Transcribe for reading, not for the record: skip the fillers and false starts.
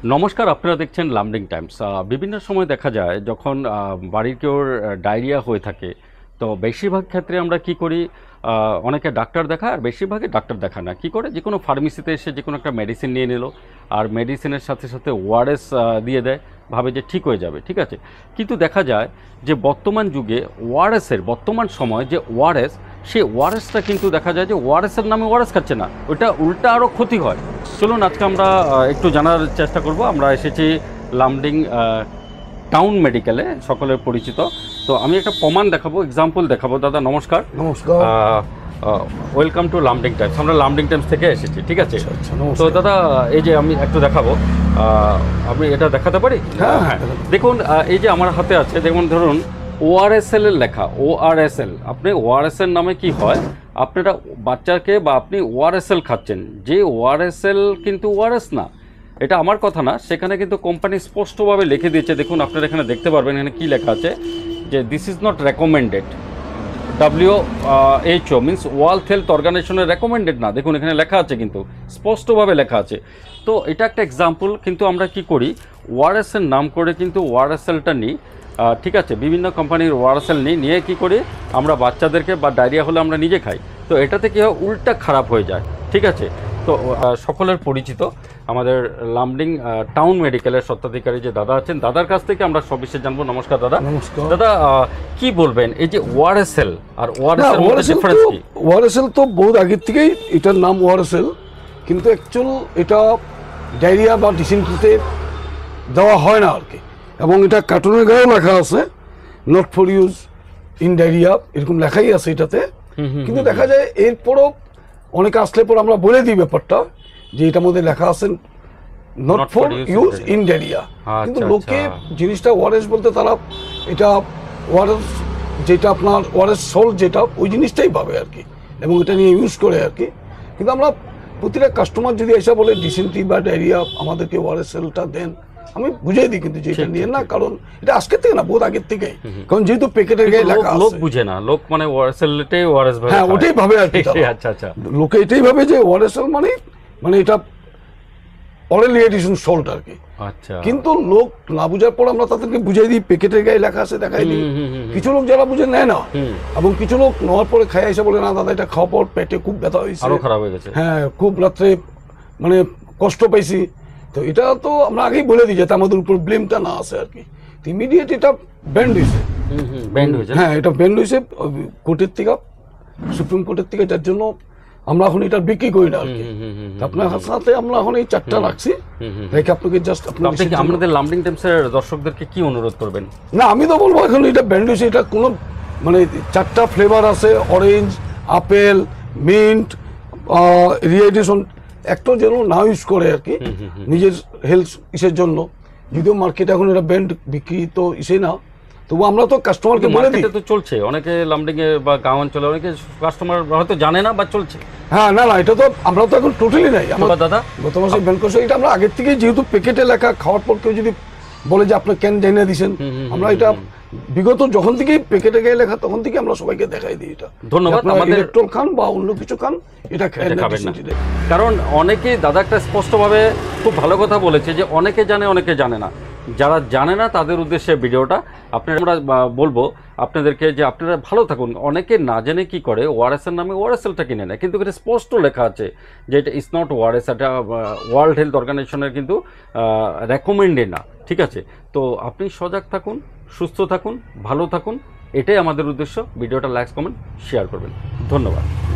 নমস্কার, আপনারা দেখছেন লামডিং টাইমস। বিভিন্ন সময় দেখা যায় যখন বাড়ির কেউ ডায়রিয়া হয়ে থাকে, তো বেশিরভাগ ক্ষেত্রে আমরা কি করি, অনেকে ডাক্তার দেখায় আর বেশিরভাগই ডাক্তার দেখায় না, কি করে যে কোনো ফার্মেসিতে এসে যে কোনো একটা মেডিসিন নিয়ে নিল, আর মেডিসিনের সাথে সাথে ওআরএস দিয়ে দেয়, ভাবে যে ঠিক হয়ে যাবে, ঠিক আছে। কিন্তু দেখা যায় যে বর্তমান যুগে ওআরএসের বর্তমান সময় যে ওআরএস, সেই ওআরএসটা কিন্তু দেখা যায় যে ওআরএসের নামে ওআরএস খাচ্ছে না, ওটা উল্টা আরও ক্ষতি হয়। চলুন আজকে আমরা একটু জানার চেষ্টা করব। আমরা এসেছি লামডিং টাউন মেডিকেলে, সকলের পরিচিত। তো আমি একটা প্রমাণ দেখাবো, এক্সাম্পল দেখাবো। দাদা নমস্কার। নমস্কার। Welcome to Lumding Times. আমরা লামডিং টাইমস থেকে এসেছি, ঠিক আছে। আচ্ছা, তো নমস্কার। দাদা এই যে আমি একটু দেখাবো, আমি এটা দেখাতে পারি? হ্যাঁ হ্যাঁ। দেখুন, এই যে আমার হাতে আছে, যেমন ধরুন ওআরএসএল এর লেখা, ওআরএসএল। আপনি ওআরএসএল নামে কি হয়, আপনারা বাচ্চাকে বা আপনি ওআরএসএল খাচ্ছেন, যে ওআরএসএল কিন্তু ওআরএস না, এটা আমার কথা না, সেখানে কিন্তু কোম্পানি স্পষ্টভাবে লিখে দিয়েছে। দেখুন আপনারা এখানে দেখতে পারবেন, এখানে কি লেখা আছে যে this is not recommended. WHO means world health অর্গানাইজেশনের রেকমেন্ডেড না, দেখুন এখানে লেখা আছে, কিন্তু স্পষ্টভাবে লেখা আছে। তো এটা একটা এক্সাম্পল। কিন্তু আমরা কি করি, ওআরএসের নাম করে কিন্তু ওআরএসএলটা নিই, ঠিক আছে, বিভিন্ন কোম্পানির ওআরএসএল নিয়ে কি করি আমরা বাচ্চাদেরকে, বা ডায়রিয়া হলে আমরা নিজে খাই। তো এটাতে কি হয়, উল্টা খারাপ হয়ে যায়, ঠিক আছে। তো সকলের পরিচিত আমাদের লামডিং টাউন মেডিকেলের স্বত্বাধিকারী যে দাদা আছেন, দাদার কাছ থেকে আমরা সবিশেষ জানবো। নমস্কার দাদা। নমস্কার দাদা, কি বলবেন এই যে ওআরএসএল আর ওআরএস এর মধ্যে ডিফারেন্স কি? ওআরএসএল তো বহুত আগের থেকেই এটার নাম ওআরএসএল, কিন্তু অ্যাকচুয়াল এটা ডায়রিয়া বা ডিসেন্ট্রিতে দেওয়া হয় না আর কি। এবং এটা কার্টুনের গায়েও লেখা আছে not for use in diarrhoea, এরকম লেখাই আছে এটাতে। কিন্তু দেখা যায় এরপরও অনেকে আসলে পর আমরা বলে দিই ব্যাপারটা, যে এটার মধ্যে লেখা আছে not for use in diarrhoea. কিন্তু লোকে জিনিসটা ওআরএস বলতে তারা এটা ওআরএস, যেটা আপনার ওআরএস সল্ট, যেটা ওই জিনিসটাই পাবে আর কি, এবং এটা নিয়ে ইউজ করে আর কি। কিন্তু আমরা প্রতিটা কাস্টমার যদি এসে বলে ডিসেন্ট্রি বা ডায়রিয়া আমাদেরকে ওআরএসএলটা দেন, আমি বুঝিয়ে দিই কিন্তু যে এটা নিয়ে না, কারণ এটা আজকের থেকে না, বহুত আগের থেকেই। কারণ যেহেতু প্যাকেটের গায়ে লেখা আছে, লোক বুঝে না, লোক মানে ওআরএসএলটাই ওআরএস ভাবে। হ্যাঁ ওটাই ভাবে আর কি। আচ্ছা আচ্ছা, লোকে এটাই ভাবে যে ওআরএসএল মানে এটা অরেল এডিশন সল্ট আর কি। আচ্ছা, কিন্তু লোক না বুঝার পর আমরা তাদেরকে বুঝাই দিই, প্যাকেটের গায়ে লেখা আছে দেখাই দিই। কিছু লোক যারা বুঝে নেয় না, এবং কিছু লোক নেওয়ার পরে খায় এসে বলে না দাদা এটা খাওয়ার পর পেটে খুব ব্যথা হয়েছে, আরো খারাপ হয়ে গেছে, হ্যাঁ খুব রাত্রে মানে কষ্ট পাইছি। তো এটা তো আমরা আগেই বলে দিই যাতে আমাদের উপর ব্লেমটা না আসে আর কি। ইমিডিয়েট এটা ব্যান্ড হয়েছে। হ্যাঁ এটা ব্যান্ড হয়েছে কোর্টের থেকে, সুপ্রিম কোর্টের থেকে, যার জন্য আমরা এখন এটা বিক্রি করি না আর কি। আপনার সাথে আমরা এখন এই চারটা রাখছি, রেখে আপনাকে জাস্ট আমাদের লামডিং টাইমসের দর্শকদেরকে কি অনুরোধ করবেন? না আমি তো বলবো এখন এটা ব্যান্ড হয়েছে, এটা কোনো মানে চারটা ফ্লেভার আছে, অরেঞ্জ, আপেল, মিন্ট, রিয়েডিশন, একটা যেন না ইউজ করে আর কি নিজের হেলথ ইসের জন্য। যদিও মার্কেটে এখন এটা ব্যান্ড বিক্রি তো ইসে না, তবু আমরা তো কাস্টমারকে বলে দিই। তো চলছে অনেকে লামডিং এ বা গাঁও অঞ্চলে অনেকে কাস্টমার হয়তো জানে না বা চলছে। হ্যাঁ না না, এটা তো আমরা তো এখন টোটালি নাই। আমার দাদা গত মাসে ব্যান করছে, এটা আমরা আগের থেকে যেহেতু প্যাকেটে লেখা, খাওয়ার পর কেউ যদি বলে যে আপনার ক্যান জানিয়ে দিয়েছেন, আমরা এটা বিগত যখন থেকেই প্যাকেটে গায়ে লেখা তখন থেকে আমরা সবাইকে দেখাই দিই এটা। ধন্যবাদ। আমাদের ইলেকট্রল খান বা অন্য কিছু খান, এটা খাবেন না। কারণ অনেকে দাদা একটা স্পষ্টভাবে খুব ভালো কথা বলেছে যে অনেকে জানে অনেকে জানে না। যারা জানে না তাদের উদ্দেশ্যে ভিডিওটা। আপনারা আমরা বলবো আপনাদেরকে যে আপনারা ভালো থাকুন। অনেকে না জেনে কি করে ওআরএসের নামে ওআরএসএলটা কিনে নেয়, কিন্তু এটা স্পষ্ট লেখা আছে যে এটা ইজ নট ওআরএস, এটা ওয়ার্ল্ড হেলথ অর্গানাইজেশনের কিন্তু রেকমেন্ডেড না, ঠিক আছে। তো আপনি সজাগ থাকুন, সুস্থ থাকুন, ভালো থাকুন, এটাই আমাদের উদ্দেশ্য। ভিডিওটা লাইক, কমেন্ট, শেয়ার করবেন। ধন্যবাদ।